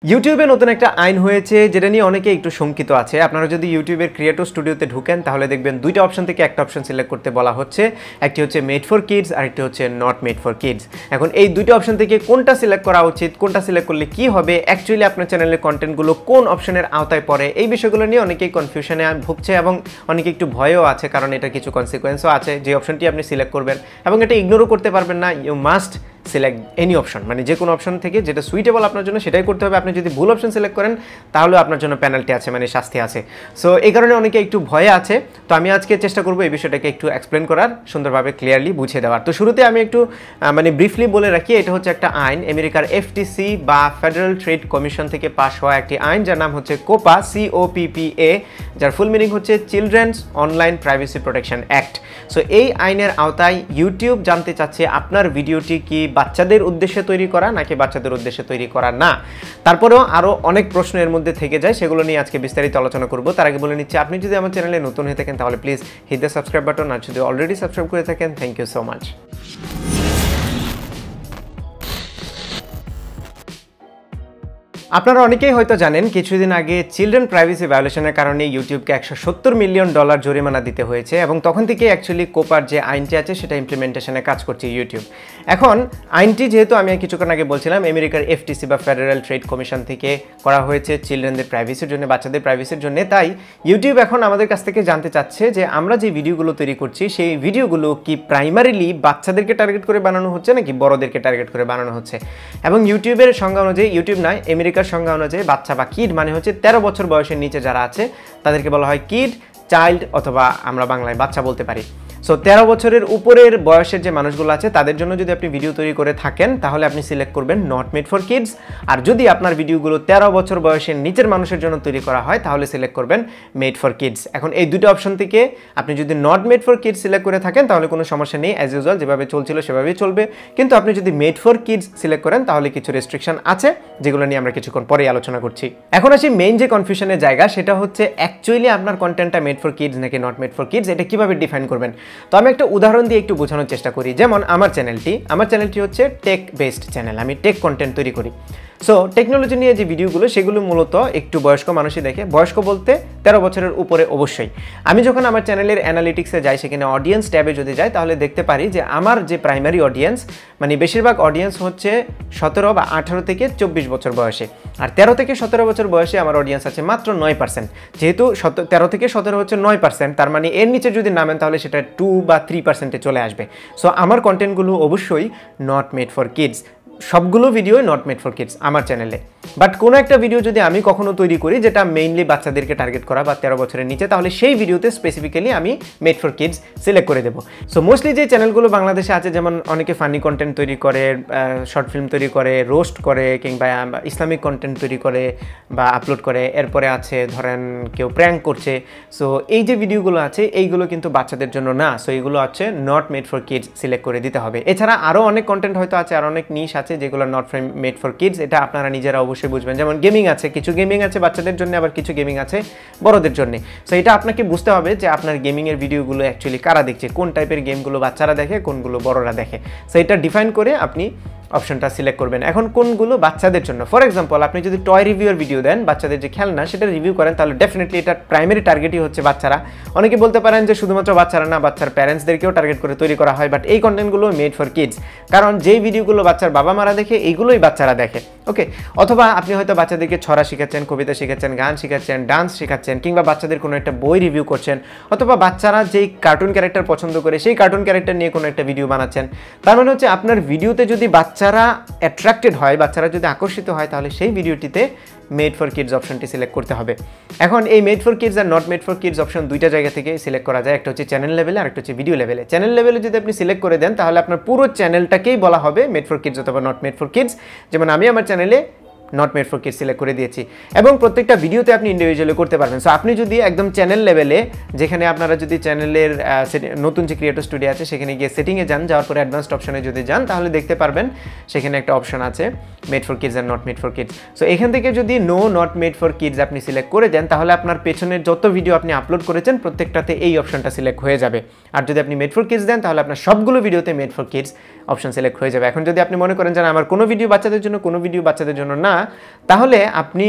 ইউটিউবে নতুন একটা আইন হয়েছে যেটা নিয়ে অনেকে একটু শঙ্কিত আছে। আপনারা যদি ইউটিউবের ক্রিয়েটর স্টুডিওতে ঢুকেন তাহলে দেখবেন দুইটা অপশন থেকে একটা অপশন সিলেক্ট করতে বলা হচ্ছে। একটি হচ্ছে মেড ফর কিডস আর একটি হচ্ছে নট মেড ফর কিডস। এখন এই দুইটা অপশন থেকে কোনটা সিলেক্ট করা উচিত, কোনটা সিলেক্ট করলে কি হবে, অ্যাকচুয়ালি আপনার চ্যানেলের কন্টেন্টগুলো কোন অপশনের আওতায় পড়ে, এই বিষয়গুলো নিয়ে অনেকেই কনফিউশনে ভুগছে এবং অনেকে একটু ভয়ও আছে, কারণ এটা কিছু কনসিকোয়েন্সও আছে যে অপশনটি আপনি সিলেক্ট করবেন এবং এটা ইগনোরও করতে পারবেন না। You must select any option, মানে যে কোনো অপশন থেকে যেটা সুইটেবল আপনার জন্য সেটাই করতে হবে। আপনি যদি ভুল অপশন সিলেক্ট করেন তাহলে আপনার জন্য পেনাল্টি আছে, মানে শাস্তি আছে। সো এই কারণে অনেকে একটু ভয়ে আছে। তো আমি আজকে চেষ্টা করবো এই বিষয়টাকে একটু এক্সপ্লেন করার, সুন্দরভাবে ক্লিয়ারলি বুঝিয়ে দেওয়ার। তো শুরুতে আমি একটু মানে ব্রিফলি বলে রাখি, এটা হচ্ছে একটা আইন, আমেরিকার এফটিসি বা ফেডারেল ট্রেড কমিশন থেকে পাস হওয়া একটি আইন, যার নাম হচ্ছে কোপা, COPPA, যার ফুল মিনিং হচ্ছে children's online privacy protection act. So এই আইনের আওতায় ইউটিউব জানতে চাচ্ছে আপনার ভিডিওটি কি বাচ্চাদের উদ্দেশ্যে তৈরি করা নাকি বাচ্চাদের উদ্দেশ্যে তৈরি করা না। তারপরেও আরও অনেক প্রশ্ন এর মধ্যে থেকে যায়, সেগুলো নিয়ে আজকে বিস্তারিত আলোচনা করব। তার আগে বলে নিচ্ছি, আপনি যদি আমার চ্যানেলে নতুন হয়ে থাকেন তাহলে please hit the subscribe button, আর যদি অলরেডি সাবস্ক্রাইব করে থাকেন থ্যাংক ইউ সো মাচ। আপনারা অনেকেই হয়তো জানেন কিছুদিন আগে চিলড্রেন প্রাইভেসি ভায়োলেশনের কারণে ইউটিউবকে $170 মিলিয়ন জরিমানা দিতে হয়েছে, এবং তখন থেকে অ্যাকচুয়ালি কোপার যে আইনটি আছে সেটা ইমপ্লিমেন্টেশনে কাজ করছে ইউটিউব। এখন আইনটি যেহেতু আমি কিছুক্ষণ আগে বলছিলাম আমেরিকার এফটিসি বা ফেডারেল ট্রেড কমিশন থেকে করা হয়েছে চিলড্রেনদের প্রাইভেসির জন্য, বাচ্চাদের প্রাইভেসির জন্য, তাই ইউটিউব এখন আমাদের কাছ থেকে জানতে চাচ্ছে যে আমরা যে ভিডিওগুলো তৈরি করছি সেই ভিডিওগুলো কি প্রাইমারিলি বাচ্চাদেরকে টার্গেট করে বানানো হচ্ছে নাকি বড়দেরকে টার্গেট করে বানানো হচ্ছে। এবং ইউটিউবের সংজ্ঞা অনুযায়ী, ইউটিউব নয় আমেরিকার সংজ্ঞা অনুযায়ী, বাচ্চা বা কিড মানে হচ্ছে 13 বছর বয়সের নিচে যারা আছে তাদেরকে বলা হয় কিড, চাইল্ড, অথবা আমরা বাংলায় বাচ্চা বলতে পারি। সো 13 বছরের উপরের বয়সের যে মানুষগুলো আছে তাদের জন্য যদি আপনি ভিডিও তৈরি করে থাকেন তাহলে আপনি সিলেক্ট করবেন নট মেড ফর কিডস, আর যদি আপনার ভিডিওগুলো 13 বছর বয়সের নিচের মানুষের জন্য তৈরি করা হয় তাহলে সিলেক্ট করবেন মেড ফর কিডস। এখন এই দুটো অপশন থেকে আপনি যদি not made for kids select করে থাকেন তাহলে কোনো সমস্যা নেই, অ্যাজ ইউজুয়াল যেভাবে চলছিল সেভাবেই চলবে। কিন্তু আপনি যদি মেড ফর কিডস সিলেক্ট করেন তাহলে কিছু রেস্ট্রিকশন আছে, যেগুলো নিয়ে আমরা কিছুক্ষণ পরেই আলোচনা করছি। এখন আসি মেইন যে কনফিউশনের জায়গা, সেটা হচ্ছে অ্যাকচুয়ালি আপনার কন্টেন্টটা মেড ফর কিডস নাকি নট মেড ফর কিডস, এটা কিভাবে ডিফাইন করবেন। তো আমি একটা উদাহরণ দিয়ে একটু বোঝানোর চেষ্টা করি। যেমন আমার চ্যানেলটি হচ্ছে টেক বেসড চ্যানেল, আমি টেক কন্টেন্ট তৈরি করি। সো টেকনোলজি নিয়ে যে ভিডিওগুলো সেগুলো মূলত একটু বয়স্ক মানুষই দেখে, বয়স্ক বলতে 13 বছরের উপরে অবশ্যই। আমি যখন আমার চ্যানেলের অ্যানালিটিক্সে যাই, সেখানে অডিয়েন্স ট্যাবে যদি যাই তাহলে দেখতে পারি যে আমার যে প্রাইমারি অডিয়েন্স, মানে বেশিরভাগ অডিয়েন্স হচ্ছে 17 বা 18 থেকে 24 বছর বয়সে, আর 13 থেকে 17 বছর বয়সে আমার অডিয়েন্স আছে মাত্র 9%। যেহেতু 13 থেকে 17 হচ্ছে 9%, তার মানে এর নিচে যদি নামেন তাহলে সেটা 2 বা 3%-এ চলে আসবে। সো আমার কন্টেন্টগুলো অবশ্যই নট মেড ফর কিডস, সবগুলো video not made for kids আমার চ্যানেলে। বাট কোনো একটা ভিডিও যদি আমি কখনো তৈরি করি যেটা মেইনলি বাচ্চাদেরকে টার্গেট করা বা 13 বছরের নিচে, তাহলে সেই ভিডিওতে স্পেসিফিক্যালি আমি মেড ফর কিডস সিলেক্ট করে দেবো। সো মোস্টলি যে চ্যানেলগুলো বাংলাদেশে আছে, যেমন অনেকে ফানি কন্টেন্ট তৈরি করে, শর্ট ফিল্ম তৈরি করে, রোস্ট করে, কিংবা ইসলামিক কন্টেন্ট তৈরি করে বা আপলোড করে, এরপরে আছে ধরেন কেউ প্র্যাঙ্ক করছে। সো এই যে ভিডিওগুলো আছে এইগুলো কিন্তু বাচ্চাদের জন্য না, সো এইগুলো হচ্ছে not made for kids select করে দিতে হবে। এছাড়া আরও অনেক কন্টেন্ট হয়তো আছে, আর অনেক নিশ আছে যেগুলো নট মেড ফর কিডস, এটা আপনারা নিজেরা অবশ্যই বুঝবেন। যেমন গেমিং আছে, কিছু গেমিং আছে বাচ্চাদের জন্য, আবার কিছু গেমিং আছে বড়দের জন্য। সো এটা আপনাকে বুঝতে হবে যে আপনার গেমিংয়ের ভিডিওগুলো অ্যাকচুয়ালি কারা দেখছে, কোন টাইপের গেমগুলো বাচ্চারা দেখে, কোনগুলো বড়রা দেখে। সো এটা ডিফাইন করে আপনি অপশনটা সিলেক্ট করবেন। এখন কোনগুলো বাচ্চাদের জন্য, ফর এক্সাম্পল আপনি যদি টয় রিভিউর ভিডিও দেন, বাচ্চাদের যে খেলনা সেটা রিভিউ করেন, তাহলে ডেফিনেটলি এটা প্রাইমারি টার্গেটই হচ্ছে বাচ্চারা। অনেকে বলতে পারেন যে শুধুমাত্র বাচ্চারা না, বাচ্চার প্যারেন্টসদেরকেও টার্গেট করে তৈরি করা হয়, বাট এই কন্টেন্টগুলো মেড ফর কিডস, কারণ যেই ভিডিওগুলো বাচ্চার বাবা মারা দেখে এইগুলোই বাচ্চারা দেখে। ওকে, অথবা আপনি হয়তো বাচ্চাদেরকে ছড়া শেখাচ্ছেন, কবিতা শেখাচ্ছেন, গান শেখাচ্ছেন, ডান্স শেখাচ্ছেন, কিংবা বাচ্চাদের কোনো একটা বই রিভিউ করছেন, অথবা বাচ্চারা যেই কার্টুন ক্যারেক্টার পছন্দ করে সেই কার্টুন ক্যারেক্টার নিয়ে কোনো একটা ভিডিও বানাচ্ছেন। তার মানে হচ্ছে আপনার ভিডিওতে যদি বাচ্চারা অ্যাট্রাক্টেড হয়, বাচ্চারা যদি আকর্ষিত হয়, তাহলে সেই ভিডিওটিতে মেড ফর কিডস অপশনটি সিলেক্ট করতে হবে। এখন এই মেড ফর কিডস আর not made for kids option দুইটা জায়গা থেকে সিলেক্ট করা যায়, একটা হচ্ছে চ্যানেল লেভেলে আর একটা হচ্ছে ভিডিও লেভেলে। চ্যানেল লেভেলে যদি আপনি সিলেক্ট করে দেন তাহলে আপনার পুরো চ্যানেলটাকেই বলা হবে মেড ফর কিডস অথবা নট মেড ফর কিডস। যেমন আমি আমার চ্যানেলে not made for kids select করে দিয়েছি, এবং প্রত্যেকটা ভিডিওতে আপনি ইন্ডিভিজুয়ালি করতে পারবেন। সো আপনি যদি একদম চ্যানেল লেভেলে, যেখানে আপনারা যদি চ্যানেলের নতুন যে ক্রিয়েটর স্টুডিও আছে সেখানে গিয়ে সেটিংয়ে যান, যাওয়ার পরে অ্যাডভান্সড অপশনে যদি যান তাহলে দেখতে পারবেন সেখানে একটা অপশন আছে মেড ফর কিডস আর not made for kids. So এখান থেকে যদি no not made for kids আপনি সিলেক্ট করে দেন তাহলে আপনার পেছনের যত ভিডিও আপনি আপলোড করেছেন প্রত্যেকটাতে এই অপশনটা সিলেক্ট হয়ে যাবে। আর যদি আপনি মেড ফর কিডস দেন তাহলে আপনার সবগুলো ভিডিওতে made for kids option select হয়ে যাবে। এখন যদি আপনি মনে করেন যে আমার কোনো ভিডিও বাচ্চাদের জন্য, কোনো ভিডিও বাচ্চাদের জন্য না, তাহলে আপনি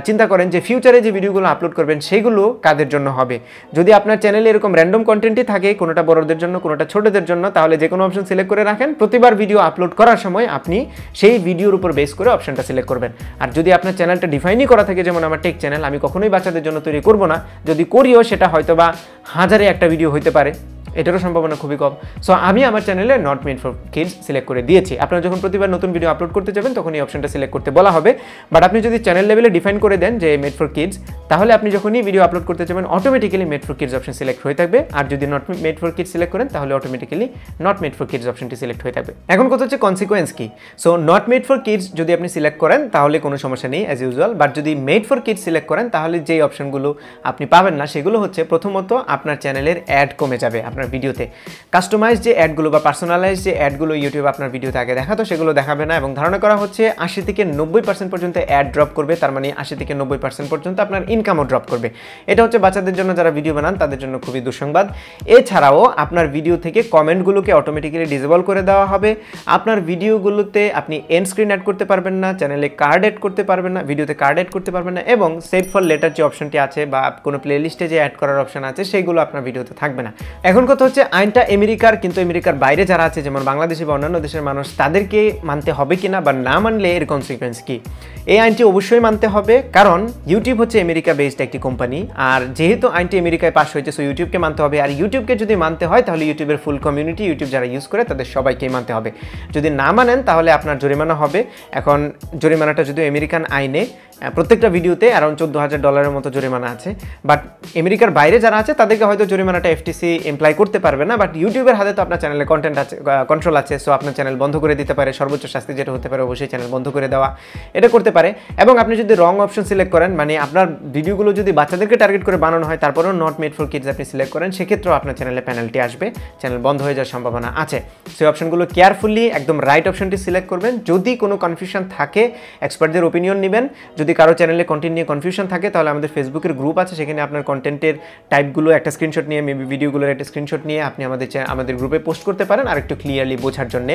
চিন্তা করেন যে ফিউচারে যে ভিডিওগুলো আপলোড করবেন সেগুলো কাদের জন্য হবে। যদি আপনার চ্যানেলে এরকম র্যান্ডম কন্টেন্টই থাকে, কোনোটা বড়দের জন্য, কোনোটা ছোটদের জন্য, তাহলে যে কোনো অপশন সিলেক্ট করে রাখেন। প্রতিবার ভিডিও আপলোড করার সময় আপনি সেই ভিডিওর উপর বেস করে অপশনটা সিলেক্ট করবেন। আর যদি আপনার চ্যানেলটা ডিফাইনই করা থাকে, যেমন আমার টেক চ্যানেল, আমি কখনোই বাচ্চাদের জন্য তৈরি করব না, যদি করিও সেটা হয়তো বা 1000-এ একটা ভিডিও হতে পারে, এটারও সম্ভাবনা খুবই কম। সো আমি আমার চ্যানেলে not made for kids select করে দিয়েছি। আপনারা যখন প্রতিবার নতুন ভিডিও আপলোড করতে যাবেন তখন এই অপশনটা সিলেক্ট করতে বলা হবে। বাট আপনি যদি চ্যানেল লেভেলে ডিফাইন করে দেন যে মেড ফর কিডস, তাহলে আপনি যখনই ভিডিও আপলোড করতে যাবেন automatically made for kids option select হয়ে থাকবে। আর যদি not made for kids select করেন তাহলে automatically not made for kids অপশনটি সিলেক্ট হয়ে থাকবে। এখন কথা হচ্ছে কনসিকোয়েন্স কি। So not made for kids যদি আপনি সিলেক্ট করেন তাহলে কোনো সমস্যা নেই অ্যাজ ইউজুয়াল। বাট যদি মেড ফর কিডস সিলেক্ট করেন তাহলে যেই অপশনগুলো আপনি পাবেন না সেগুলো হচ্ছে, প্রথমত আপনার চ্যানেলের অ্যাড কমে যাবে আপনার ভিডিওতে। কাস্টমাইজ যে অ্যাডগুলো বা পার্সোনালাইজ যে অ্যাডগুলো ইউটিউব আপনার ভিডিওতে আগে দেখাতো সেগুলো দেখাবে না, এবং ধারণা করা হচ্ছে 80 থেকে 90% পর্যন্ত অ্যাড ড্রপ করবে। তার মানে 80 থেকে 90% পর্যন্ত আপনার ইনকামও ড্রপ করবে। এটা হচ্ছে বাচ্চাদের জন্য যারা ভিডিও বানান তাদের জন্য খুবই দুঃসংবাদ। এছাড়াও আপনার ভিডিও থেকে কমেন্টগুলোকে অটোমেটিক্যালি ডিসেবল করে দেওয়া হবে। আপনার ভিডিওগুলোতে আপনি এন্ড স্ক্রিন অ্যাড করতে পারবেন না, চ্যানেলে কার্ড অ্যাড করতে পারবেন না, ভিডিওতে কার্ড অ্যাড করতে পারবেন না, এবং সেভ ফর লেটার যে অপশনটি আছে বা কোনো প্লেলিস্টে যে অ্যাড করার অপশন আছে সেগুলো আপনার ভিডিওতে থাকবে না। এখন কথা হচ্ছে আইনটা আমেরিকার, কিন্তু আমেরিকার বাইরে যারা আছে যেমন বাংলাদেশি বা অন্যান্য দেশের মানুষ, তাদেরকে মানতে হবে কিনা বা না মানলে এর কনসিকুয়েন্স কি। এই আইনটি অবশ্যই মানতে হবে, কারণ ইউটিউব হচ্ছে আমেরিকা বেসড একটি কোম্পানি। আর যেহেতু আইনটি আমেরিকায় পাস হয়েছে, সো ইউটিউবকে মানতে হবে। আর ইউটিউবকে যদি মানতে হয় তাহলে ইউটিউবের ফুল কমিউনিটি, ইউটিউব যারা ইউজ করে তাদের সবাইকেই মানতে হবে। যদি না মানেন তাহলে আপনার জরিমানা হবে। এখন জরিমানাটা যদি আমেরিকান আইনে প্রত্যেকটা ভিডিওতে অ্যারাউন্ড $14,000 মতো জরিমানা আছে। বাট আমেরিকার বাইরে যারা আছে তাদেরকে হয়তো জরিমানাটা এফটিসি এমপ্লাই করতে পারবে না। বাট ইউটিউবের হাতে তো আপনার চ্যানেলে কন্টেন্ট আছে, কন্ট্রোল আছে। সো আপনার চ্যানেল বন্ধ করে দিতে পারে। সর্বোচ্চ শাস্তি যেটা হতে পারে অবশ্যই চ্যানেল বন্ধ করে দেওয়া, এটা করতে পারে। এবং আপনি যদি রং অপশন সিলেক্ট করেন, মানে আপনার ভিডিওগুলো যদি বাচ্চাদেরকে টার্গেট করে বানানো হয় তারপরেও নট মেড ফর কিডস আপনি সিলেক্ট করেন, সেক্ষেত্রেও আপনার চ্যানেলে পেনাল্টি আসবে, চ্যানেল বন্ধ হয়ে যাওয়ার সম্ভাবনা আছে। সেই অপশনগুলো কেয়ারফুলি একদম রাইট অপশনটি সিলেক্ট করবেন। যদি কোনো কনফিউশন থাকে এক্সপার্টদের ওপিনিয়ন নেবেন। যদি কারো চ্যানেলে কন্টেন্ট নিয়ে কনফিউশন থাকে তাহলে আমাদের ফেসবুকের গ্রুপ আছে, সেখানে আপনার কন্টেন্টের টাইপগুলো একটা স্ক্রিনশট নিয়ে, মেবি ভিডিওগুলোর একটা স্ক্রিনশট নিয়ে আপনি আমাদের গ্রুপে পোস্ট করতে পারেন আর একটু ক্লিয়ারলি বোঝার জন্য।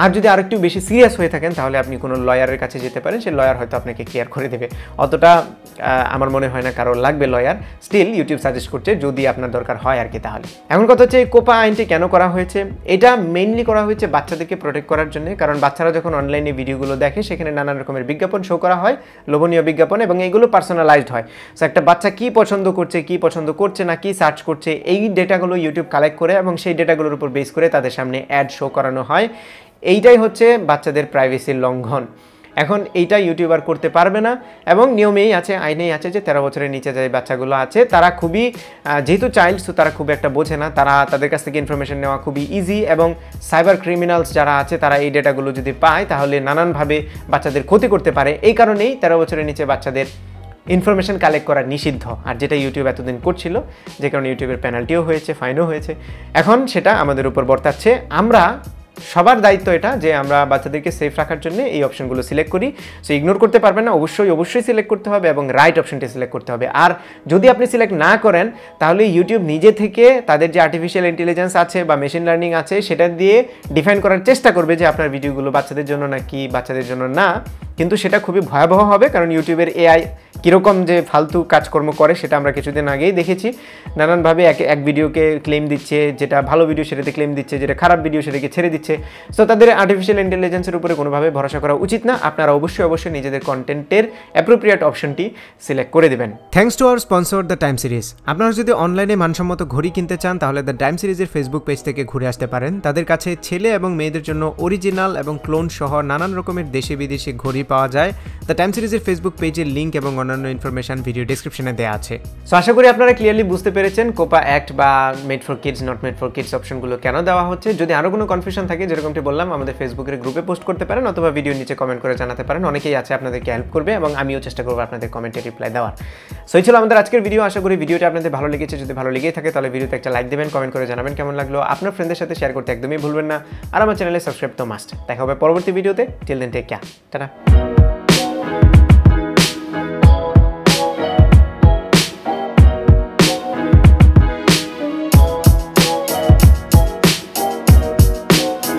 আর যদি আর একটু বেশি সিরিয়াস হয়ে থাকেন তাহলে আপনি কোনো লয়ারের কাছে যেতে পারেন, সেই লয়ার হয়তো আপনাকে ক্লিয়ার করে দেবে। অতটা আমার মনে হয় না কারো লাগবে লয়ার, স্টিল ইউটিউব সাজেস্ট করছে যদি আপনার দরকার হয় আর কি। তাহলে এখন কথা হচ্ছে এই কোপা আইনটি কেন করা হয়েছে। এটা মেইনলি করা হয়েছে বাচ্চাদেরকে প্রোটেক্ট করার জন্য, কারণ বাচ্চারা যখন অনলাইনে ভিডিওগুলো দেখে সেখানে নানান রকমের বিজ্ঞাপন শো করা হয়, লোভনীয় বিজ্ঞাপন, এবং এগুলো পার্সোনালাইজড হয়। সো একটা বাচ্চা কি পছন্দ করছে, কি পছন্দ করছে না, কি সার্চ করছে, এই ডেটাগুলো ইউটিউব কালেক্ট করে এবং সেই ডেটাগুলোর উপর বেস করে তাদের সামনে অ্যাড শো করানো হয়। এইটাই হচ্ছে বাচ্চাদের প্রাইভেসির লঙ্ঘন। এখন এইটা ইউটিউবার করতে পারবে না, এবং নিয়মেই আছে, আইনেই আছে যে 13 বছরের নিচে যে বাচ্চাগুলো আছে তারা খুবই, যেহেতু চাইল্ড, সো তারা খুব একটা বোঝে না, তাদের কাছ থেকে ইনফরমেশন নেওয়া খুবই ইজি। এবং সাইবার ক্রিমিনালস যারা আছে তারা এই ডেটাগুলো যদি পায় তাহলে নানানভাবে বাচ্চাদের ক্ষতি করতে পারে। এই কারণেই 13 বছরের নিচে বাচ্চাদের ইনফরমেশন কালেক্ট করা নিষিদ্ধ। আর যেটা ইউটিউব এতদিন করছিল, যে কারণে ইউটিউবের পেনাল্টিও হয়েছে, ফাইনও হয়েছে, এখন সেটা আমাদের উপর বর্তাচ্ছে। আমরা সবার দায়িত্ব এটা যে আমরা বাচ্চাদেরকে সেফ রাখার জন্য এই অপশনগুলো সিলেক্ট করি। সো ইগনোর করতে পারবেন না, অবশ্যই সিলেক্ট করতে হবে এবং রাইট অপশনটি সিলেক্ট করতে হবে। আর যদি আপনি সিলেক্ট না করেন তাহলে ইউটিউব নিজে থেকে তাদের যে আর্টিফিশিয়াল ইন্টেলিজেন্স আছে বা মেশিন লার্নিং আছে সেটা দিয়ে ডিফাইন করার চেষ্টা করবে যে আপনার ভিডিওগুলো বাচ্চাদের জন্য নাকি বাচ্চাদের জন্য না। কিন্তু সেটা খুবই ভয়াবহ হবে, কারণ ইউটিউবের এআই কীরকম যে ফালতু কাজকর্ম করে সেটা আমরা কিছুদিন আগেই দেখেছি। নানানভাবে এক ভিডিওকে ক্লেম দিচ্ছে, যেটা ভালো ভিডিও সেটাতে ক্লেম দিচ্ছে, যেটা খারাপ ভিডিও সেটাকে ছেড়ে দিচ্ছে। সো তাদের আর্টিফিশিয়াল ইন্টেলিজেন্সের উপরে কোনোভাবে ভরসা করা উচিত না। আপনারা অবশ্যই নিজেদের কন্টেন্টের অ্যাপ্রোপ্রিয়েট অপশনটি সিলেক্ট করে দেবেন। Thanks to our sponsor the time series. আপনারা যদি অনলাইনে মানসম্মত ঘড়ি কিনতে চান তাহলে দ্য টাইম সিরিজের ফেসবুক পেজ থেকে ঘুরে আসতে পারেন। তাদের কাছে ছেলে এবং মেয়েদের জন্য অরিজিনাল এবং ক্লোন সহ নানান রকমের দেশি বিদেশি ঘড়ি পাওয়া যায়। দ্য টাইম সিরিজের ফেসবুক পেজের লিঙ্ক এবং অন্যান্য ইনফরমেশন ভিডিও ডেসক্রিপশনে দেওয়া আছে। সো আশা করি আপনারা ক্লিয়ারলি বুঝতে পেরেছেন কোপা অ্যাক্ট বা made for kids, not made for kids অপশনগুলো কেন দেওয়া হচ্ছে। যদি আরও কোনো কনফিউশন থাকে, যেরকমটি বললাম, আমাদের ফেসবুকের গ্রুপে পোস্ট করতে পারেন অথবা ভিডিও নিচে কমেন্ট করে জানাতে পারেন। অনেকেই আছে আপনাদেরকে হেল্প করবে এবং আমিও চেষ্টা করবো আপনাদের কমেন্টে রিপ্লাই দেওয়ার। সো এই ছিল আমাদের আজকের ভিডিও। আশা করি ভিডিওটা আপনাদের ভালো লেগেছে। যদি ভালো লেগেই থাকে তাহলে ভিডিওতে একটা লাইক দেবেন, কমেন্ট করে জানাবেন কেমন লাগলো। আপনার ফ্রেন্ডদের সাথে শেয়ার করতে একদমই ভুলবেন না। আর আমার চ্যানেলে সাবস্ক্রাইব তো মাস্ট। দেখা হবে পরবর্তী ভিডিওতে। Till then take care, tata.